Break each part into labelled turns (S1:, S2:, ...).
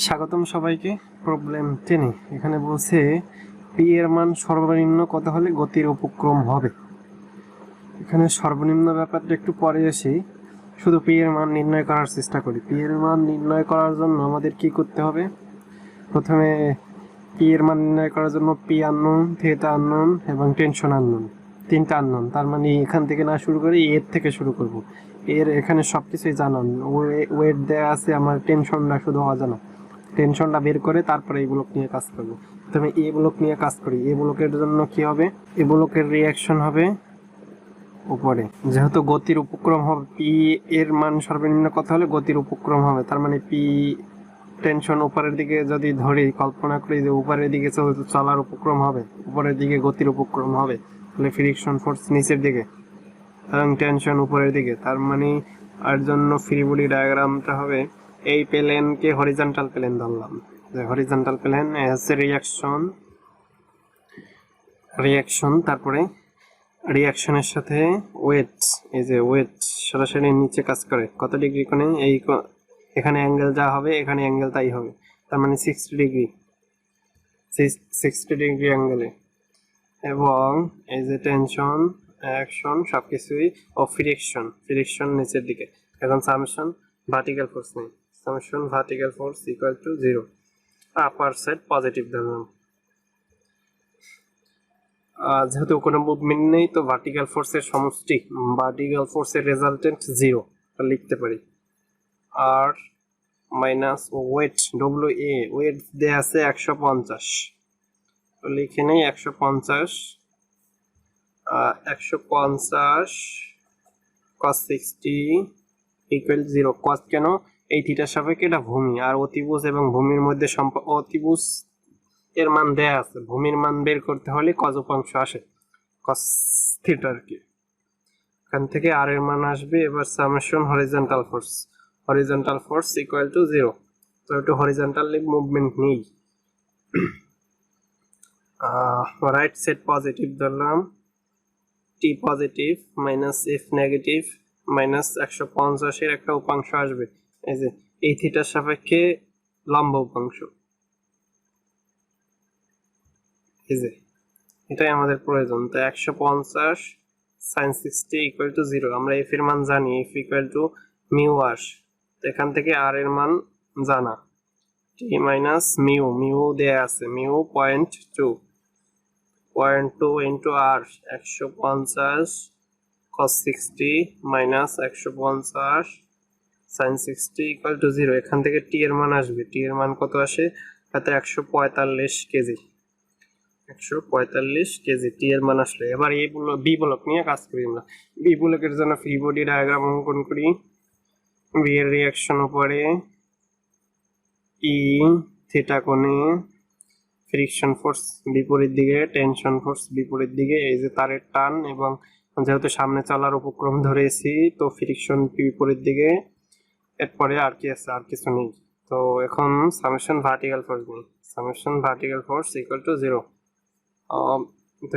S1: স্বাগতম সবাইকে। প্রবলেম 10 এখানে বলছে পি এর মান সর্বনিম্ন কত হলে গতির উপক্রম হবে। এখানে সর্বনিম্ন ব্যাপারটা একটু পরে আসি, শুধু পি এর মান নির্ণয় করার চেষ্টা করি। পি এর মান নির্ণয় করার জন্য আমাদের কি করতে হবে? প্রথমে পি এর মান নির্ণয় করার জন্য পি আননোন, থিটা আননোন এবং টেনশন আননোন, তিনটা আননোন। তার মানে এখান থেকে না শুরু করে এর থেকে শুরু করব। এর এখানে সব কিছুই জানান, ওয়েট দেওয়া আছে, আমার টেনশনটা শুধু অজানা। টেনশনটা বের করে তারপরে এই ব্লক নিয়ে কাজ করবো। প্রথমে এ ব্লক নিয়ে কাজ করি। এ ব্লকের জন্য কি হবে? এ ব্লকের রিয়াকশন হবে উপরে, যেহেতু গতির উপক্রম হবে, পি এর মান সর্বনিম্ন কত হলে গতির উপক্রম হবে। তার মানে পি টেনশন উপরের দিকে যদি ধরি, কল্পনা করি যে উপরের দিকে চলার উপক্রম হবে, উপরের দিকে গতির উপক্রম হবে, তাহলে ফ্রিকশন ফোর্স নিচের দিকে এবং টেনশন উপরের দিকে। তার মানে আর জন্য ফ্রি বডি ডায়াগ্রামটা হবে এই প্লেনকে হরিজন্টাল প্লেন ধরলাম, যে হরিজন্টাল প্লেন হচ্ছে রিয়াকশন, তারপরে রিয়াকশনের সাথে ওয়েট, এই যে ওয়েট সরাসরি নিচে কাজ করে কত ডিগ্রি কোণে, এই এখানে অ্যাঙ্গেল যা হবে এখানে অ্যাঙ্গেল তাই হবে। তার মানে 60 ডিগ্রি, 60 ডিগ্রি অ্যাঙ্গেলে। এবং এই যে টেনশন, অ্যাকশন সবকিছুই, ও ফ্রিকশন নিচের দিকে। এখন সামেশন ভার্টিক্যাল ফোর্স নেই, summation vertical force equal to 0। Upper side positive ধরলাম, যেহেতু কোনো মুভমেন্ট নেই তো ভার্টিক্যাল ফোর্সের সমষ্টি, ভার্টিক্যাল ফোর্সের রেজাল্টেন্ট 0 লিখতে পারি। আর minus weight, W A, weight দেয়া আছে 150, তো লিখে নেই 150 cos 60 ইকুয়াল 0। cos কেন? এই থিটার সাপেক্ষে এটা ভূমি, আর অতিভুজ এবং ভূমির মধ্যে অতিভুজ এর মান দেয়া আছে, ভূমির মান বের করতে হলে cos উপাংশ আসে, cos থিটা আর কি। এখান থেকে আর এর মান আসবে। এবার summation horizontal force equal to 0। তো একটু হরিজন্টালি মুভমেন্ট নেই, রাইট সাইড পজিটিভ ধরলাম, T positive minus F negative minus 150 এর একটা উপাংশ আসবে, এই যে এই থিটার সাপেক্ষে লম্ব উপাংশ, এই যে এটাই আমাদের প্রয়োজন। তো 150 sin 60 ইকুয়াল টু 0। আমরা এফ এর মান জানি, F equal to mu R. তো এখান থেকে আর এর মান জানা, টি মাইনাস মিউ দেয়া আছে, মিউ 0.2 ইন্টু আর 150 cos 60 minus 150 sin 60 equal to 0। এখান থেকে টি এর মান আসবে, টি এর মান কত আসে? তাতে 145 কেজি, 145 কেজি টি এর মান আসলে। এবার এই বি ব্লক নিয়ে কাজ করি আমরা। বি ব্লকের জন্য ফ্রি বডি ডায়াগ্রাম অঙ্কন করি। বি এর রিয়াকশন উপরে, ই থিটা কোণে, ফ্রিকশন ফোর্স বিপরীত দিকে, টেনশন ফোর্স বিপরীত দিকে, এই যে তারের টান, এবং যেহেতু সামনে চলার উপক্রম ধরেছি তো ফ্রিকশন বিপরীত দিকে। এরপরে আর কি আছে? আর কিছু নেই। তো এখন সামেশন ভার্টিক্যাল ফোর্স নেই, summation vertical force equal to 0।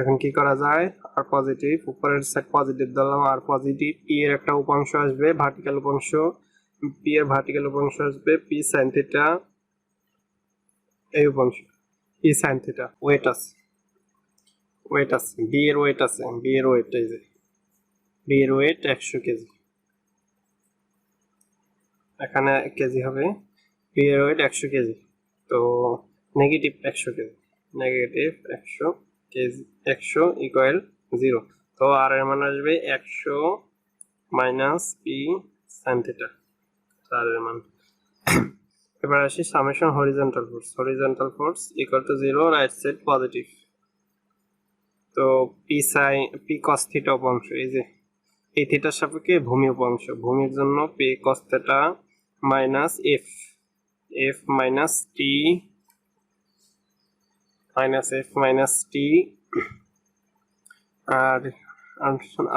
S1: এখন কি করা যায়? আর পজিটিভ, উপরের সাইড পজিটিভ দিলাম, আর পজিটিভ, পি এর একটা উপাংশ আসবে ভার্টিক্যাল উপাংশ, পি এর ভার্টিক্যাল উপাংশ আসবে পি সাইন থিটা, এই উপাংশ পি সাইন থিটা। ওয়েট আছে বি এর ওয়েট আছে, বি এর ওয়েট, এই যে বি এর ওয়েট 100 কেজি, এখানে কেজি হবে, বি এর ওয়েট 100 কেজি। তো negative 100 KG, negative 100 KG, 100 equal 0। তো আর এর মান আসবে 100 মাইনাস পি সাইন থিটা, আর এর মান। এবার আসি summation horizontal force equal to 0, right side positive. তো পি কস থিটা উপাংশ, এই যে এই থিটার সাপেক্ষে ভূমি উপাংশ, ভূমির জন্য P cos theta minus F minus T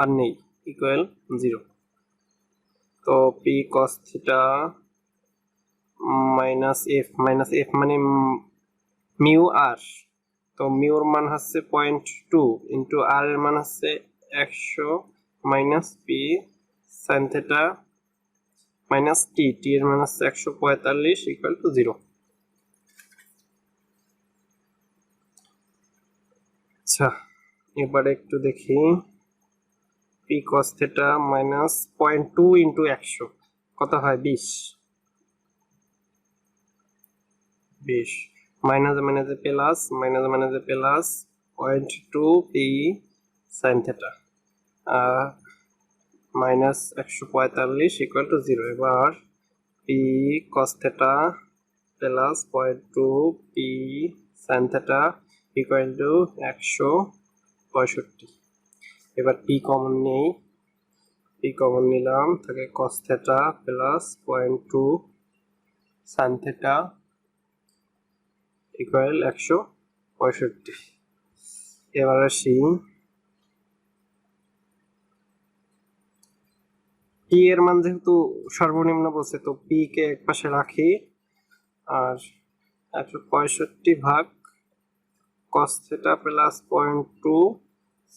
S1: আর নেই, ইকুয়াল 0। তো P cos theta minus F মানে মিউ আর, তো মিউর মান হচ্ছে 0.2 ইন্টু আর এর মান হচ্ছে 100 minus P sine theta minus T, T এর মান হচ্ছে 145 ইকুয়াল টু 0। আচ্ছা, এবারে একটু দেখি P cos theta minus 0.2 into 100 কত হয়? 20 মাইনাস মাইনাসে প্লাস, মাইনাস মাইনাসে plus 0.2 P sine theta minus 145 equal to 0। এবার P cos theta plus 0.2 P sine theta equal to 165। এবার পি কমন নেই, পি কমন নিলাম, থাকে cos theta plus 0.2 sine theta equal 165। এবার আসি পি এর মান যেহেতু সর্বনিম্ন বলছে, তো পি কে এক পাশে রাখি, আর 165 ভাগ cos theta plus 0.2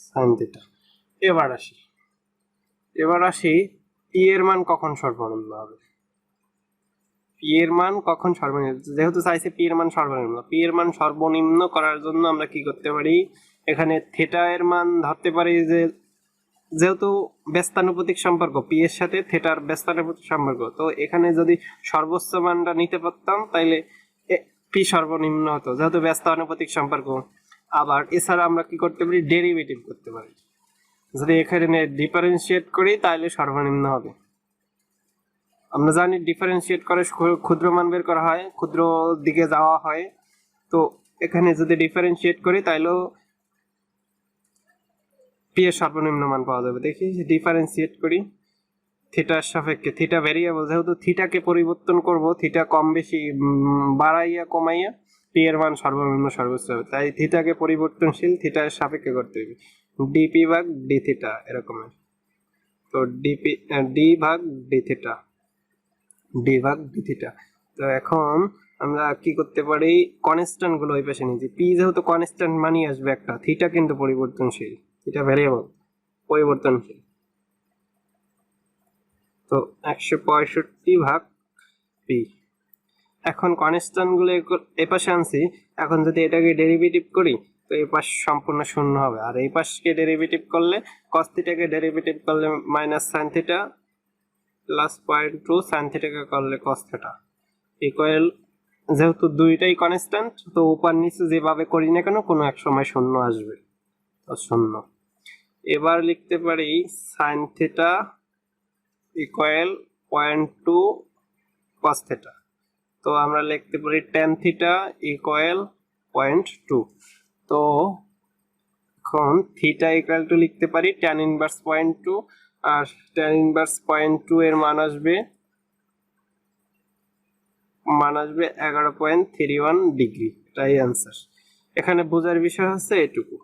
S1: sin theta. এবার আসি পি এর মান কখন সর্বনিম্ন হবে? পি এর মান কখন সর্বনিম্ন, যেহেতু চাইছে পি এর মান সর্বনিম্ন, পি এর মান সর্বনিম্ন করার জন্য আমরা কি করতে পারি, এখানে থিটা এর মান ধরতে পারি, যে যেহেতু ব্যস্তানুপাতিক সম্পর্ক পি এর সাথে থিটার ব্যস্তানুপাতিক সম্পর্ক, তো এখানে যদি সর্বোচ্চ মানটা নিতে পারতাম তাইলে পি সর্বনিম্ন হতো, যেহেতু ব্যস্তানুপাতিক সম্পর্ক। আবার এছাড়া আমরা কি করতে পারি, ডেরিভেটিভ করতে পারি, যদি এখানে ডিফারেন্সিয়েট করি তাহলে সর্বনিম্ন হবে। আমরা জানি ডিফারেন্সিয়েট করে ক্ষুদ্র মান বের করা হয়, ক্ষুদ্র দিকে যাওয়া হয়, তো এখানে যদি ডিফারেন্সিয়েট করি তাহলেও পি এর সর্বনিম্ন মান পাওয়া যাবে। দেখি ডিফারেন্সিয়েট করি থিটার সাপেক্ষে, থিটা ভেরিয়েবল, যেহেতু থিটাকে পরিবর্তন করব, থিটা কম বেশি বাড়াইয়া কমাইয়া পি এর মান সর্বনিম্ন সর্বোচ্চ হবে, তাই থিটাকে পরিবর্তনশীল থিটার সাপেক্ষে করতে হবে, ডিপি ভাগ ডি থিটা এরকমের। তো ডিপি ডি ভাগ ডি থিটা, ডি ভাগ ডি থিটা। তো এখন আমরা কি করতে পারি, কনস্ট্যান্ট গুলো ওই পাশে নিয়েছি, পি যেহেতু কনস্ট্যান্ট মানই আসবে একটা, থিটা কিন্তু পরিবর্তনশীল, থিটা ভেরিয়েবল পরিবর্তনশীল, তো 165 ভাগ পি। এখন কনস্ট্যান্ট গুলো এই পাশে আনছি, এখন যদি এটাকে ডেরিভেটিভ করি তো এই পাশ সম্পূর্ণ শূন্য হবে, আর এই পাশকে ডেরিভেটিভ করলে cos থিটাকে ডেরিভেটিভ করলে minus sin theta plus 0.2 sin থিটাকে করলে cos থিটা ইকুয়াল, যেহেতু দুইটাই কনস্ট্যান্ট তো উপর নিচে যেভাবে করি না কেন কোনো এক সময় শূন্য আসবে, তো শূন্য। এবার লিখতে পারি sin theta equal 0.2 cos theta, তো আমরা লিখতে পারি tan থিটা ইকুয়াল 0.2। তো এখন থিটা ইকুয়াল টু লিখতে পারি tan ইনভার্স 0.2, আর tan ইনভার্স 0.2 এর মান আসবে 11.31 ডিগ্রি, এটাই অ্যান্সার। এখানে বোঝার বিষয় হচ্ছে এটুকু,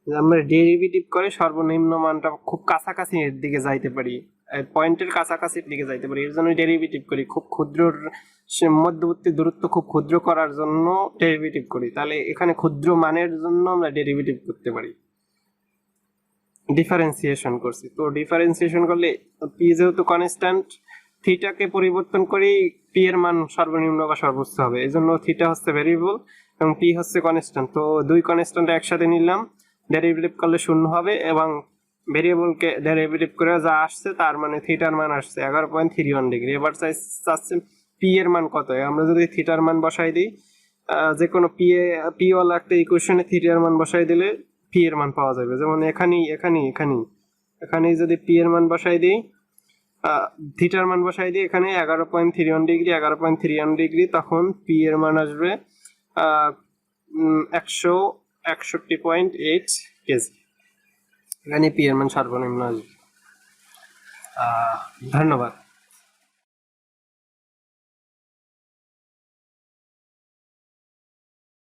S1: আমরা ডেরিভেটিভ করে সর্বনিম্ন মানটা খুব কাছাকাছি এর দিকে যাইতে পারি, পয়েন্টের কাছাকাছির দিকে যাইতে পারি, এর জন্য ডেরিভেটিভ করি, খুব ক্ষুদ্র মধ্যবর্তী দূরত্ব খুব ক্ষুদ্র করার জন্য ডেরিভেটিভ করি, তাহলে এখানে ক্ষুদ্র মানের জন্য আমরা ডেরিভেটিভ করতে পারি, ডিফারেন্সিয়েশন করছি। তো ডিফারেন্সিয়েশন করলে পি যেহেতু কনস্ট্যান্ট, থিটাকে পরিবর্তন করি পি এর মান সর্বনিম্ন বা সর্বোচ্চ হবে, এই জন্য থিটা হচ্ছে ভেরিয়েবল এবং পি হচ্ছে কনস্ট্যান্ট, তো দুই কনস্ট্যান্ট একসাথে নিলাম, ডেরিভেটিভ করলে শূন্য হবে, এবং ভেরিয়েবলকে ডেরিভেটিভ করে যা আসছে তার মানে থিটার মান আসছে 11.31 ডিগ্রি। এবার চাচ্ছে পি এর মান কত, আমরা যদি থিটার মান বসাই দিই, যে কোনো পি ওয়ালা একটা ইকুয়েশনে থিটার মান বসাই দিলে পি এর মান পাওয়া যাবে, যেমন এখানেই যদি পি এর মান বসাই দিই, থিটার মান বসাই দিই এখানে 11.31 ডিগ্রি, তখন পি এর মান আসবে 161.8 কেজি, এখানে পি এর মান সর্বনিম্ন আসবে। ধন্যবাদ।